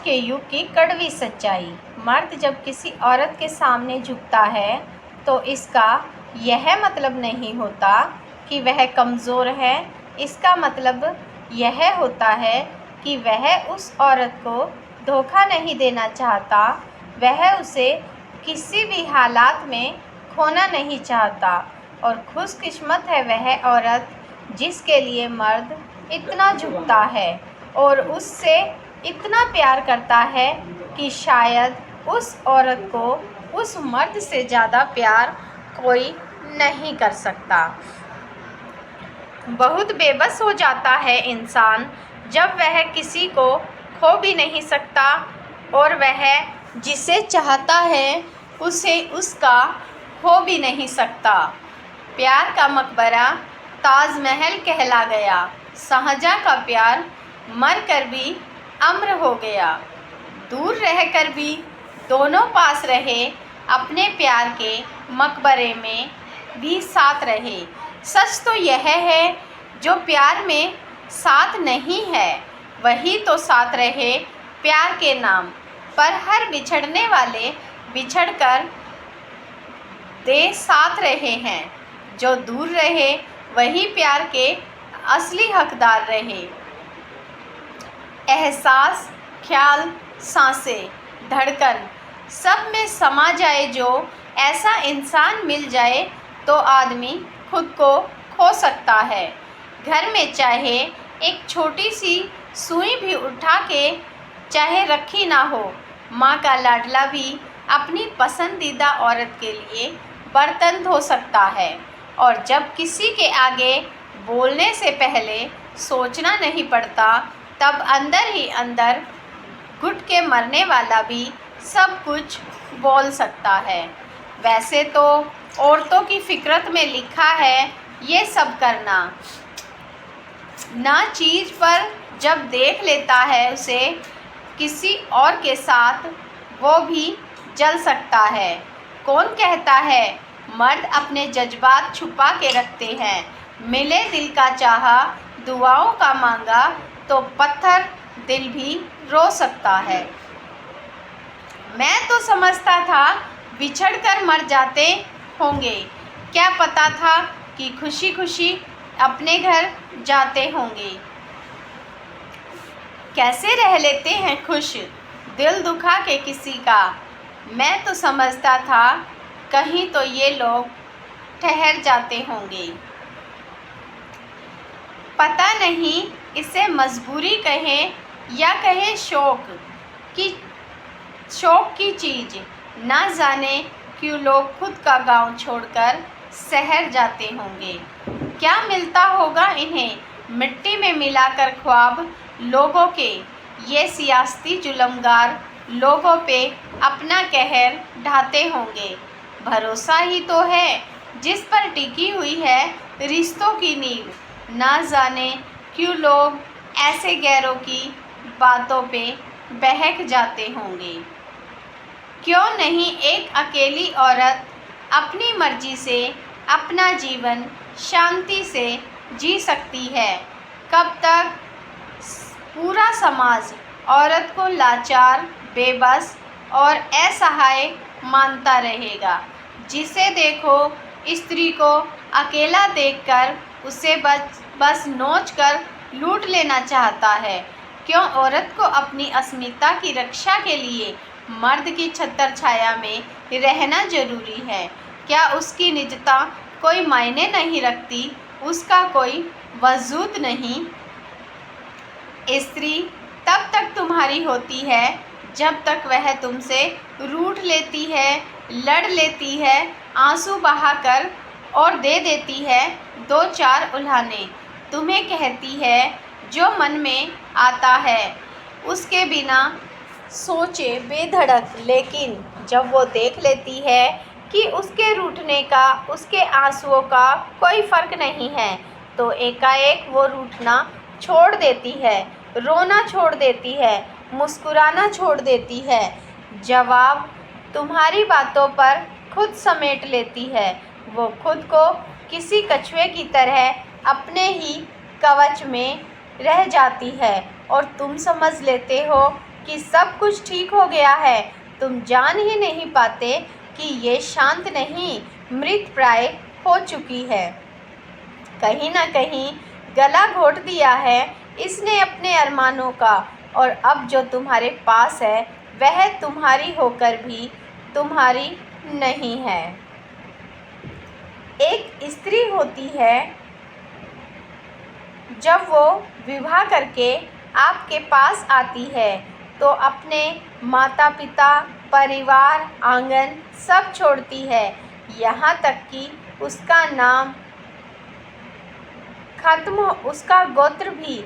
आज के युग की कड़वी सच्चाई। मर्द जब किसी औरत के सामने झुकता है तो इसका यह मतलब नहीं होता कि वह कमज़ोर है। इसका मतलब यह होता है कि वह उस औरत को धोखा नहीं देना चाहता। वह उसे किसी भी हालात में खोना नहीं चाहता। और खुशकिस्मत है वह औरत जिसके लिए मर्द इतना झुकता है और उससे इतना प्यार करता है कि शायद उस औरत को उस मर्द से ज़्यादा प्यार कोई नहीं कर सकता। बहुत बेबस हो जाता है इंसान जब वह किसी को खो भी नहीं सकता और वह जिसे चाहता है उसे उसका खो भी नहीं सकता। प्यार का मकबरा ताजमहल कहला गया। शाहजहाँ का प्यार मर कर भी अमर हो गया। दूर रहकर भी दोनों पास रहे, अपने प्यार के मकबरे में भी साथ रहे। सच तो यह है जो प्यार में साथ नहीं है वही तो साथ रहे प्यार के नाम पर। हर बिछड़ने वाले बिछड़कर दे साथ रहे हैं। जो दूर रहे वही प्यार के असली हकदार रहे। एहसास, ख्याल, सांसें, धड़कन सब में समा जाए जो ऐसा इंसान मिल जाए तो आदमी खुद को खो सकता है। घर में चाहे एक छोटी सी सुई भी उठा के चाहे रखी ना हो, माँ का लाडला भी अपनी पसंदीदा औरत के लिए बर्तन धो सकता है। और जब किसी के आगे बोलने से पहले सोचना नहीं पड़ता तब अंदर ही अंदर घुट के मरने वाला भी सब कुछ बोल सकता है। वैसे तो औरतों की फितरत में लिखा है ये सब करना। ना चीज़ पर जब देख लेता है उसे किसी और के साथ वो भी जल सकता है। कौन कहता है मर्द अपने जज्बात छुपा के रखते हैं। मिले दिल का चाहा दुआओं का मांगा तो पत्थर दिल भी रो सकता है। मैं तो समझता था बिछड़ कर मर जाते होंगे, क्या पता था कि खुशी खुशी अपने घर जाते होंगे। कैसे रह लेते हैं खुश दिल दुखा के किसी का। मैं तो समझता था कहीं तो ये लोग ठहर जाते होंगे। पता नहीं इसे मजबूरी कहें या कहें शौक की चीज़। ना जाने क्यों लोग खुद का गांव छोड़कर शहर जाते होंगे। क्या मिलता होगा इन्हें मिट्टी में मिलाकर ख्वाब लोगों के। ये सियासती जुल्मगार लोगों पे अपना कहर ढाते होंगे। भरोसा ही तो है जिस पर टिकी हुई है रिश्तों की नींव। ना जाने क्यों लोग ऐसे गैरों की बातों पे बहक जाते होंगे। क्यों नहीं एक अकेली औरत अपनी मर्जी से अपना जीवन शांति से जी सकती है। कब तक पूरा समाज औरत को लाचार, बेबस और असहाय मानता रहेगा। जिसे देखो स्त्री को अकेला देखकर उसे बस नोच कर लूट लेना चाहता है। क्यों औरत को अपनी अस्मिता की रक्षा के लिए मर्द की छत्र छाया में रहना जरूरी है। क्या उसकी निजता कोई मायने नहीं रखती, उसका कोई वजूद नहीं। स्त्री तब तक तुम्हारी होती है जब तक वह तुमसे रूठ लेती है, लड़ लेती है, आंसू बहाकर और दे देती है दो चार उल्हाने। तुम्हें कहती है जो मन में आता है उसके बिना सोचे बेधड़क। लेकिन जब वो देख लेती है कि उसके रूठने का, उसके आंसुओं का कोई फ़र्क नहीं है तो एकाएक वो रूठना छोड़ देती है, रोना छोड़ देती है, मुस्कुराना छोड़ देती है। जवाब तुम्हारी बातों पर खुद समेट लेती है। वो खुद को किसी कछुए की तरह अपने ही कवच में रह जाती है और तुम समझ लेते हो कि सब कुछ ठीक हो गया है, तुम जान ही नहीं पाते कि ये शांत नहीं, मृत प्राय हो चुकी है। कहीं ना कहीं गला घोट दिया है इसने अपने अरमानों का, और अब जो तुम्हारे पास है वह तुम्हारी होकर भी तुम्हारी नहीं है। एक स्त्री होती है, जब वो विवाह करके आपके पास आती है तो अपने माता पिता, परिवार, आंगन सब छोड़ती है, यहाँ तक कि उसका नाम खत्म, उसका गोत्र भी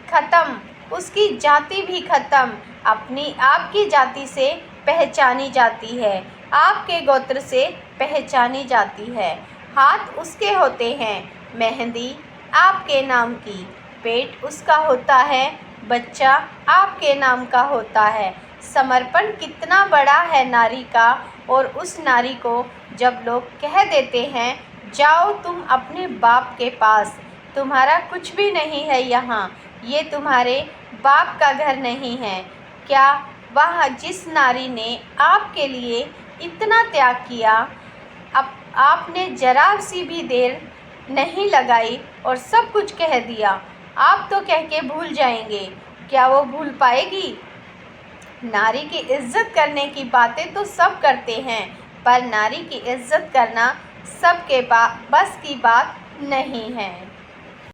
खत्म, उसकी जाति भी खत्म। अपनी आपकी जाति से पहचानी जाती है, आपके गोत्र से पहचानी जाती है। हाथ उसके होते हैं मेहंदी आपके नाम की, पेट उसका होता है, बच्चा आपके नाम का होता है। समर्पण कितना बड़ा है नारी का, और उस नारी को जब लोग कह देते हैं जाओ तुम अपने बाप के पास, तुम्हारा कुछ भी नहीं है यहाँ, ये तुम्हारे बाप का घर नहीं है, क्या वह जिस नारी ने आपके लिए इतना त्याग किया, अब आपने जरा सी भी देर नहीं लगाई और सब कुछ कह दिया, आप तो कह के भूल जाएंगे, क्या वो भूल पाएगी? नारी की इज्जत करने की बातें तो सब करते हैं, पर नारी की इज्जत करना सबके बस की बात नहीं है।